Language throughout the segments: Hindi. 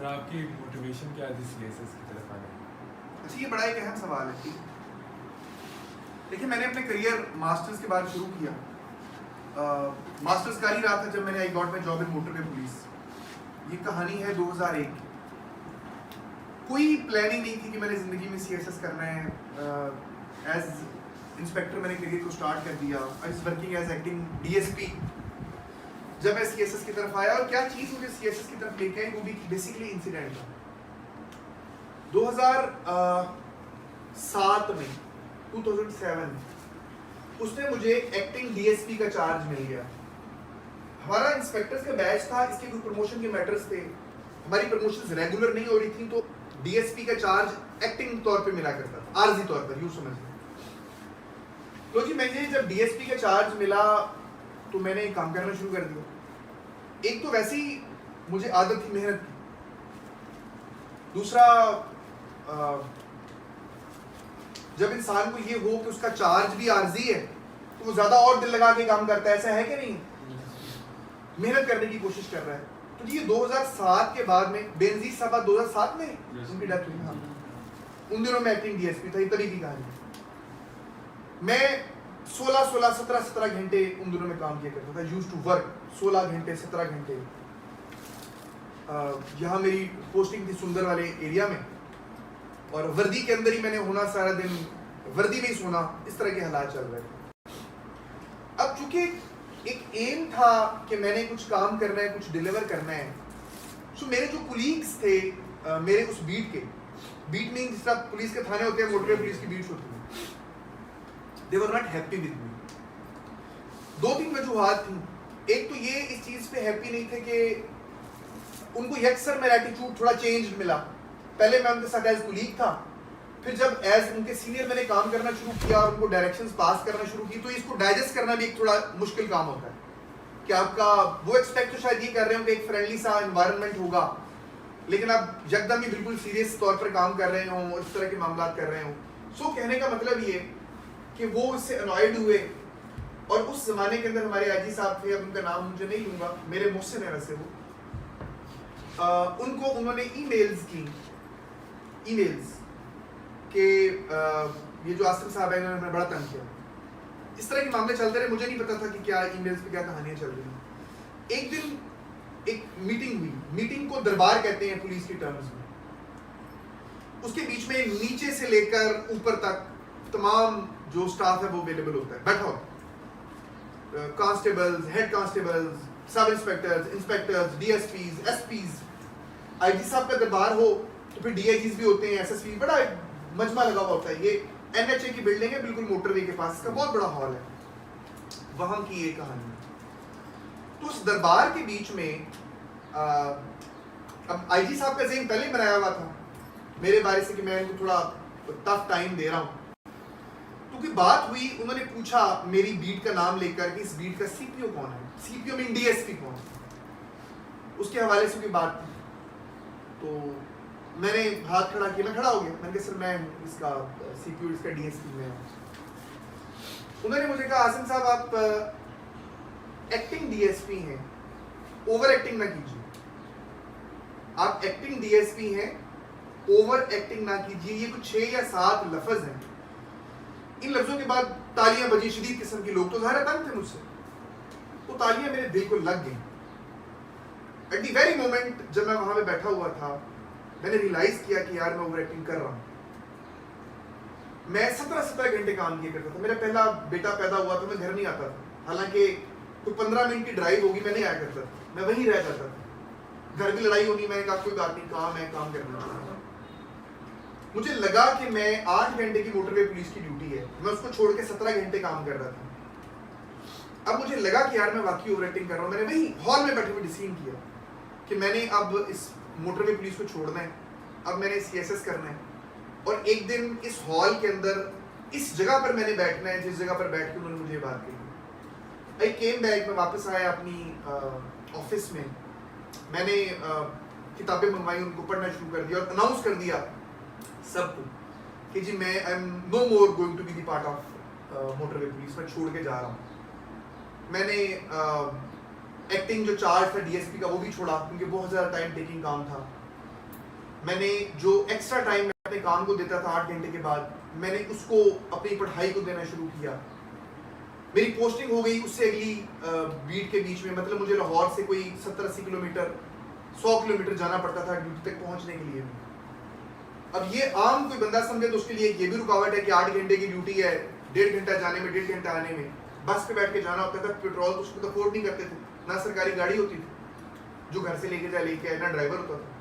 सर आपकी मोटिवेशन क्या थी सीएसएस की तरफ आने की? अच्छा, ये बड़ा एक अहम सवाल है। देखिए, मैंने अपने करियर मास्टर्स के बाद शुरू किया। मास्टर्स कर ही रहा था जब मैंने I got my job in motorway police. ये कहानी है 2001 की। कोई प्लानिंग नहीं थी कि मैंने ज़िंदगी में सीएसएस करना है। एज इंस्पेक्टर मैंने करियर को स्टार्ट कर दिया। I was working as acting DSP. जब मैं सीएसएस की तरफ आया, और क्या चीज़ मुझे सीएसएस की तरफ लेके आई, वो भी बेसिकली इंसिडेंट था। 2007 में 2007 उसमें मुझे एक्टिंग डीएसपी का चार्ज मिल गया। हमारा इंस्पेक्टर्स का बैच था, इसके कुछ प्रमोशन के मैटर्स थे। हमारी प्रमोशंस रेगुलर नहीं हो रही थी, तो डीएसपी का चार्ज एक्टिंग तौर पे मिला करता था, आर्जी तौर पर, यूं समझ लें। तो जी मुझे जब डीएसपी का चार्ज मिला तो मैंने काम करना शुरू कर दिया। एक तो वैसे ही मुझे आदत थी मेहनत की, दूसरा जब इंसान को ये हो कि उसका चार्ज भी आर्जी है तो वो ज्यादा और दिल लगा के काम करता है। ऐसा है कि नहीं? मेहनत करने की कोशिश कर रहा है। तो ये 2007 के बाद में बेनजीर साहब 2007 में उनकी डेथ हुई। हाँ, उन दिनों में एक्टिंग डीएसपी था। ये तभी की कहानी। मैं 17 घंटे उन दिनों में काम किया करता था। यूज्ड टू वर्क 16 घंटे 17 घंटे। यहाँ मेरी पोस्टिंग थी सुंदर वाले एरिया में, और वर्दी के अंदर ही मैंने होना, सारा दिन वर्दी में ही सोना, इस तरह के हालात चल रहे थे। अब चूंकि एक एम था कि मैंने कुछ काम करना है, कुछ डिलीवर करना है, तो मेरे जो कुलीग्स थे मेरे उस बीट में, जिस तरह पुलिस के थाने होते हैं, मोटरवे पुलिस की बीट्स होती हैं, they were not happy with me. 2-3 वजूहात थी। एक तो ये इस चीज पे हैप्पी नहीं थे कि उनको यकसर मेरा एटीट्यूड थोड़ा चेंज मिला। पहले मैं उनके साथ एज कुलीग था, फिर जब एज उनके सीनियर मैंने काम करना शुरू किया और उनको डायरेक्शंस पास करना शुरू की, तो इसको डाइजेस्ट करना भी एक थोड़ा मुश्किल काम होता है कि आपका वो एक्सपेक्ट तो शायद ये कर रहे हो कि एक फ्रेंडली सा एनवायरनमेंट होगा, लेकिन आप यकदम ही बिल्कुल सीरियस तौर पर काम कर रहे हो और इस तरह के मामला कर रहे हो। सो कहने का मतलब ये कि वो इससे अनॉयड हुए। और उस जमाने के अंदर हमारे आईजी साहब थे, अब उनका नाम मुझे नहीं लूंगा, मेरे मुझसे है वैसे वो, उनको उन्होंने ईमेल्स कि ये जो आसिम साहब है इन्होंने हमें बड़ा तंग किया। इस तरह के मामले चलते रहे। मुझे नहीं पता था कि क्या ईमेल्स पे क्या कहानियां चल रही हैं। एक दिन एक मीटिंग हुई। मीटिंग को दरबार कहते हैं पुलिस की टर्म्स में। उसके बीच में नीचे से लेकर ऊपर तक तमाम जो स्टाफ है वो अवेलेबल होता है, बैठा होता है। कांस्टेबल्स, हेड कांस्टेबल्स, सब inspectors, inspectors, DSPs, SPs. IG साहब का दरबार हो तो फिर डीआईजीज भी होते हैं, एसएसपी, बड़ा मजमा लगा हुआ होता है। ये एनएचए की बिल्डिंग है, बिल्कुल मोटरवे के पास, इसका बहुत बड़ा हॉल है। वहां की ये कहानी। तो उस दरबार के बीच में अब आईजी साहब का ज़हन पहले ही बनाया हुआ था मेरे बारे से कि मैं इनको थोड़ा टफ टाइम दे रहा हूँ। क्योंकि बात हुई, उन्होंने पूछा मेरी बीट का नाम लेकर कि इस बीट का सीपीओ कौन है, सीपीओ में डीएसपी कौन है, उसके हवाले से कोई बात थी। तो मैंने हाथ खड़ा किया, मैं खड़ा हो गया। मैंने कहा सर मैं इसका सीपीओ, इसका डीएसपी में हूँ। उन्होंने मुझे कहा आसिम साहब आप एक्टिंग डीएसपी हैं, ओवर एक्टिंग ना कीजिए। आप एक्टिंग डीएसपी हैं, ओवर एक्टिंग ना कीजिए। ये कुछ 6 या 7 लफ्ज हैं। इन लफ्जों के बाद तालियां बजी, शदीद किस्म के लोग तो ज़ाहिर तंग थे मुझसे। वो तालियां मेरे दिल को लग गई। एट द वेरी मोमेंट जब मैं वहां पे बैठा हुआ था, मैंने रियलाइज किया कि यार मैं ओवर एक्टिंग कर रहा हूँ। मैं 17 घंटे काम किया करता था। मेरा पहला बेटा पैदा हुआ तो मैं घर नहीं आता था, हालांकि कोई 15 मिनट की ड्राइव होगी, मैं नहीं आया करता था, मैं वहीं रह जाता था। घर की लड़ाई होनी, मैंने कहा कोई बात नहीं, काम है, काम करना। मुझे लगा कि मैं 8 घंटे की मोटरवे पुलिस की ड्यूटी है, मैं उसको छोड़ के 17 घंटे काम कर रहा था। अब मुझे लगा कि यार मैं वाकई ओवर एक्टिंग कर रहा हूँ। मैंने वही हॉल में बैठे हुए डिसीजन किया कि मैंने अब इस मोटरवे पुलिस को छोड़ना है, अब मैंने सीएसएस करना है, और एक दिन इस हॉल के अंदर इस जगह पर मैंने बैठना है जिस जगह पर बैठ के उन्होंने मुझे बात कही। आई केम बैक, मैं वापस आया अपनी ऑफिस में। मैंने किताबें मंगवाई, उनको पढ़ना शुरू कर दिया और अनाउंस कर दिया सबको कि जी मैं I am no more going to be the part of motorway police, मैं छोड़ के जा रहा हूँ। मैंने एक्टिंग जो चार्ज था डीएसपी का वो भी छोड़ा, क्योंकि बहुत ज़्यादा टाइम टेकिंग काम था। मैंने जो एक्स्ट्रा टाइम मैं अपने काम को देता था 8 घंटे के बाद, मैंने उसको अपनी पढ़ाई को देना शुरू किया। मेरी पोस्टिंग हो गई उससे अगली बीट के बीच में, मतलब मुझे लाहौर से कोई 70-80 किलोमीटर 100 किलोमीटर जाना पड़ता था ड्यूटी तक पहुंचने के लिए। अब ये आम कोई बंदा समझे तो उसके लिए ये भी रुकावट है कि 8 घंटे की ड्यूटी है, 1.5 घंटा जाने में 1.5 घंटा आने में, बस पे बैठ के जाना होता था, पेट्रोल तो उसको तो अफोर्ड नहीं करते थे, ना सरकारी गाड़ी होती थी जो घर से लेके जाए लेके आए, ना ड्राइवर होता था।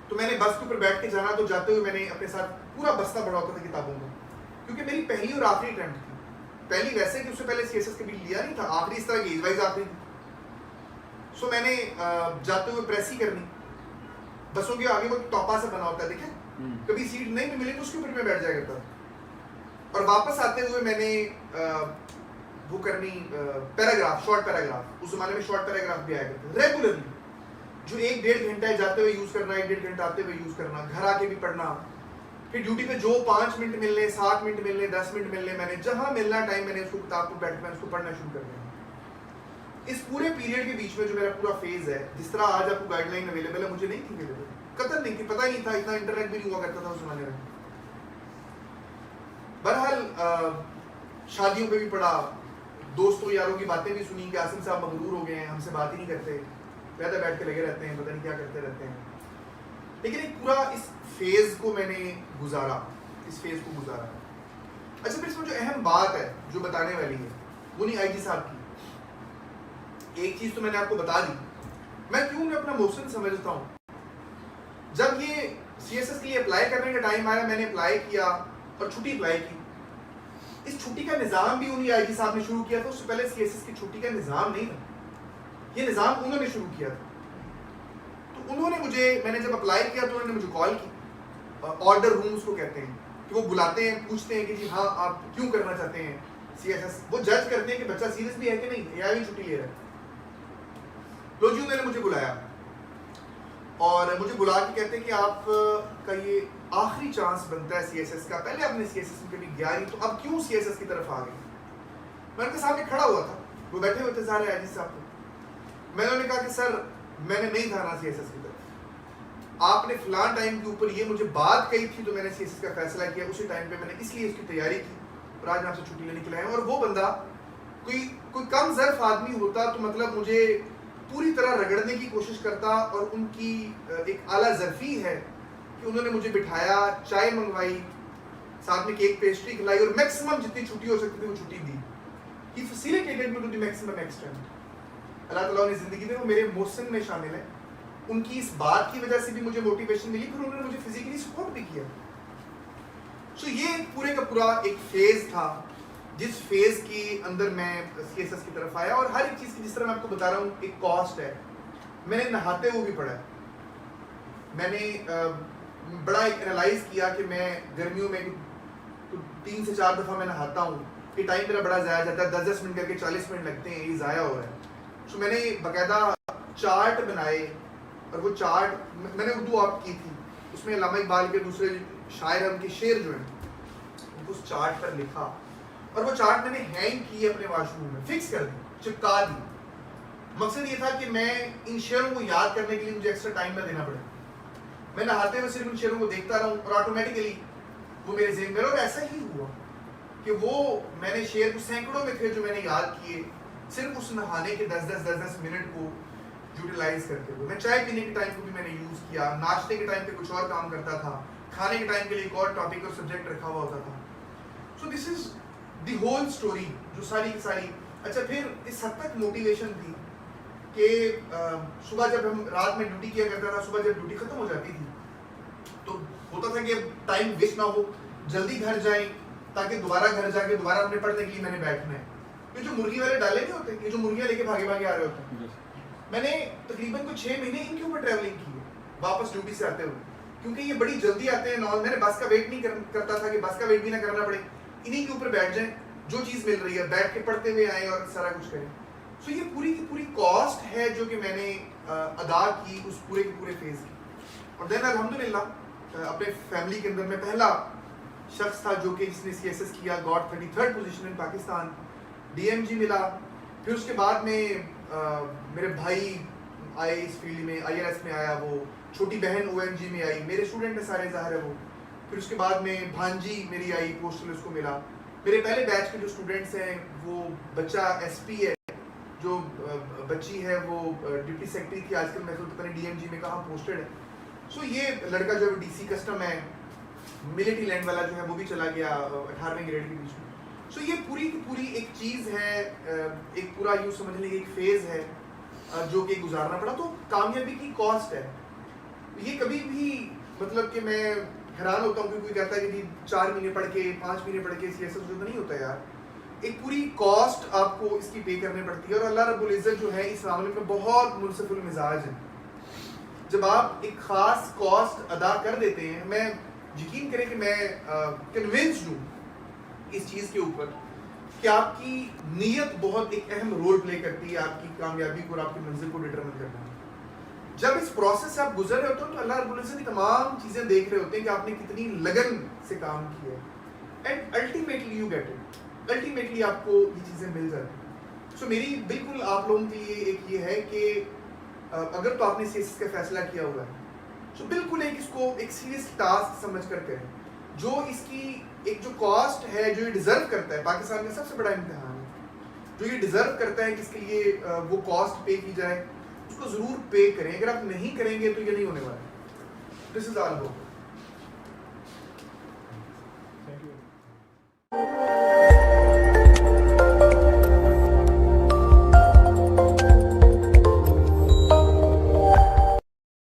तो मैंने बस के ऊपर बैठ के जाना, तो जाते हुए मैंने अपने साथ पूरा बस्ता भरा होता था किताबों का, क्योंकि मेरी पहली और आखिरी अटेम्प्ट थी। पहली वैसे कि उससे पहले सीएसएस कभी लिया नहीं था, आखिरी इस तरह की एज वाइज आखिरी थी। सो मैंने जाते हुए प्रेस ही करनी, बसों के आगे वो टॉपा से बना होता है देखे, कभी सीट नहीं भी मिले तो उसके ऊपर मैं बैठ जाया करता। और वापस आते हुए मैंने वो करनी पैराग्राफ, शॉर्ट पैराग्राफ, उस जमाने में शॉर्ट पैराग्राफ भी आया करते रेगुलरली, जो 1-1.5 घंटा जाते हुए यूज करना, 1-1.5 घंटा आते हुए यूज करना, घर आके भी पढ़ना। फिर ड्यूटी पे जो 5 मिनट मिलने, 7 मिनट मिलने, 10 मिनट मिलने, मैंने जहां मिलना टाइम मैंने उसको किताब को बैठ कर उसको पढ़ना शुरू कर दिया। इस पूरे पीरियड के बीच में जो मेरा पूरा फेज है, जिस तरह आज आपको गाइडलाइन अवेलेबल है, मुझे नहीं थी अवेलेबल, कतई नहीं थी, पता ही नहीं था, इतना इंटरनेट भी नहीं हुआ करता था उस जमाने में। बहरहाल शादियों पे भी पढ़ा, दोस्तों यारों की बातें भी सुनी कि आसिम साहब मगरूर हो गए हैं, हमसे बात ही नहीं करते, ज्यादा बैठ के लगे रहते हैं, पता नहीं क्या करते रहते हैं। लेकिन एक पूरा इस फेज को मैंने गुजारा, इस फेज को गुजारा। अच्छा, फिर इसमें जो अहम बात है जो बताने वाली है वो नहीं आईजी साहब की। एक चीज तो मैंने आपको बता दी, मैं क्यों अपना मोशन समझता हूँ। जब ये सीएसएस के लिए अप्लाई करने का टाइम आया, मैंने अप्लाई किया और छुट्टी अप्लाई की। इस छुट्टी का निज़ाम भी उन्हीं आईजी साहब ने शुरू किया था, उससे पहले सीएसएस की छुट्टी का निज़ाम नहीं था, ये निज़ाम उन्होंने शुरू किया था। तो उन्होंने मुझे, मैंने जब अप्लाई किया तो उन्होंने मुझे कॉल की, ऑर्डर रूम्स को कहते हैं, कि वो बुलाते हैं, पूछते हैं कि जी हाँ आप क्यों करना चाहते हैं सीएसएस, वो जज करते हैं कि बच्चा सीरियस भी है कि नहीं, या भी छुट्टी ले रहा है। लो जी, उन्होंने मुझे बुलाया और मुझे बुला के कहते हैं कि आप का ये आखिरी चांस बनता है सीएसएस का, पहले आपने सीएसएस में कभी गया नहीं, तो अब क्यों सीएसएस की तरफ आ गए। मैं उनके सामने खड़ा हुआ था, वो बैठे हुए थे सारे आईजी साहब को। मैंने उन्हें कहा कि सर मैंने नहीं था ना सीएसएस की तरफ, आपने फलां टाइम के ऊपर ये मुझे बात कही थी तो मैंने सीएसएस का फैसला किया, उसी टाइम पे मैंने इसलिए इसकी तैयारी की और आज मैं आपसे छुट्टी लेने के लिए आया। और वो बंदा कोई कम ज़र्फ आदमी होता तो मतलब मुझे पूरी तरह रगड़ने की कोशिश करता, और उनकी एक आला ज़र्फी है कि उन्होंने मुझे बिठाया, चाय मंगवाई, साथ में केक पेस्ट्री खिलाई और मैक्सिमम जितनी छुट्टी हो सकती थी वो छुट्टी दी। He facilitated me to the maximum extent. Allah ताला ने ज़िंदगी में वो मेरे मोहसिन में शामिल है, उनकी इस बात की वजह से भी मुझे मोटिवेशन मिली, फिर उन्होंने मुझे फिजिकली सपोर्ट भी किया। सो ये पूरे का पूरा एक फेज था, जिस फेज के अंदर मैं सीएसएस की तरफ आया। और हर एक चीज़ की, जिस तरह मैं आपको बता रहा हूँ, एक कॉस्ट है। मैंने नहाते हुए भी पढ़ा है, मैंने बड़ा एक एनालाइज किया कि मैं गर्मियों में तो 3 से 4 दफ़ा मैं नहाता हूँ, ये टाइम मेरा बड़ा ज़ाया जाता है, 10-10 मिनट करके 40 मिनट लगते हैं, ये ज़ाया हो रहा है। तो मैंने बाकायदा चार्ट बनाए, और वो चार्ट मैंने उर्दू आप की थी, उसमें अल्लामा इकबाल के दूसरे शायर हैं, उनके शेर जो हैं उस चार्ट पर लिखा, और वो चार्ट मैंने हैंग किए अपने वॉशरूम में, फिक्स कर दी, चिपका दी। मकसद ये था कि मैं इन शेरों को याद करने के लिए मुझे एक्स्ट्रा टाइम ना देना पड़े, मैं नहाते हुए सिर्फ उन शेरों को देखता रहूं और ऑटोमेटिकली वो मेरे ज़हन में। और ऐसा ही हुआ कि वो मैंने शेर को सैकड़ों में थे जो मैंने याद किए, सिर्फ उस नहाने के 10-10 मिनट को यूटिलाइज करते हुए। मैं चाय पीने के टाइम को भी मैंने यूज़ किया, नाश्ते के टाइम पे कुछ और काम करता था, खाने के टाइम के लिए एक और टॉपिक और सब्जेक्ट रखा हुआ होता था। So this is the whole story जो सारी की सारी। अच्छा, फिर इस हद तक मोटिवेशन थी कि सुबह जब हम रात में ड्यूटी किया करता था, सुबह जब ड्यूटी खत्म हो जाती थी तो होता था कि टाइम वेस्ट ना हो, जल्दी घर जाएं ताकि दोबारा घर जाके दोबारा अपने पढ़ने के लिए मैंने बैठना है। ये जो मुर्गी वाले डाले नहीं होते, ये जो मुर्गियां लेके भागे भागे आ रहे होते हैं, मैंने तकरीबन कुछ 6 महीने इनके ऊपर ट्रैवलिंग की है वापस ड्यूटी से आते हुए, क्योंकि ये बड़ी जल्दी आते हैं। नॉन मैंने बस का वेट नहीं करता था कि बस का वेट भी ना करना पड़े, इन्हीं के ऊपर बैठ जाएं, जो चीज़ मिल रही है बैठ के पढ़ते हुए आए और सारा कुछ करें। सो ये पूरी की पूरी कॉस्ट है जो कि मैंने अदा की उस पूरे के पूरे फेज की। और देन अल्हम्दुलिल्लाह अपने फैमिली के अंदर मैं पहला शख्स था जो कि जिसने सीएसएस किया, got 33rd position in Pakistan, DMG मिला। फिर उसके बाद में मेरे भाई आए इस फील्ड में, आईआरएस में आया, वो छोटी बहन OMG में आई, मेरे स्टूडेंट है सारे ज़ाहिर है वो। फिर उसके बाद में भांजी मेरी आई, पोस्टल उसको मिला। मेरे पहले बैच के जो स्टूडेंट्स हैं वो बच्चा SP है, जो बच्ची है वो डिप्टी सेक्रेटरी थी, आजकल मैं तो पता नहीं DMG में कहाँ पोस्टेड है। सो ये लड़का जो है DC कस्टम है, मिलिट्री लैंड वाला जो है वो भी चला गया 18वें ग्रेड के बीच में। सो ये पूरी की पूरी एक चीज़ है, एक पूरा यूँ समझ लीजिए एक फेज़ है जो कि गुजारना पड़ा। तो कामयाबी की कॉस्ट है ये। कभी भी मतलब कि मैं हैरान होता हूँ कि कोई कहता है कि जी 4 महीने पढ़ के 5 महीने पढ़ के ऐसा तो नहीं होता यार। एक पूरी कॉस्ट आपको इसकी पे करनी पड़ती है। और अल्लाह रब्बुल इज़्ज़त जो है इस मामले में बहुत मुनसिफुल मिजाज है। जब आप एक ख़ास कॉस्ट अदा कर देते हैं, मैं यकीन करें कि मैं कन्विंस्ड हूँ इस चीज़ के ऊपर कि आपकी नीयत बहुत एक अहम रोल प्ले करती है आपकी कामयाबी को और आपकी मंजिल को डिटरमिन करना। जब इस प्रोसेस से आप गुजर रहे होते हो तो अल्लाह रब्बुल इज़्ज़त की तमाम चीज़ें देख रहे होते हैं कि आपने कितनी लगन से काम किया है। And ultimately you get it, ultimately आपको ये चीज़ें मिल जाती हैं। सो मेरी बिल्कुल आप लोगों के लिए एक ये है कि अगर तो आपने CSS का फैसला किया हुआ है तो बिल्कुल एक इसको एक सीरियस टास्क समझ कर करें, जो इसकी एक जो कॉस्ट है, जो ये डिज़र्व करता है। पाकिस्तान का सबसे बड़ा इम्तिहान है, जो ये डिज़र्व करता है कि इसके लिए वो कॉस्ट पे की जाए, उसको ज़रूर पे करें। अगर आप नहीं करेंगे तो ये नहीं होने वाला। This is all. Thank you.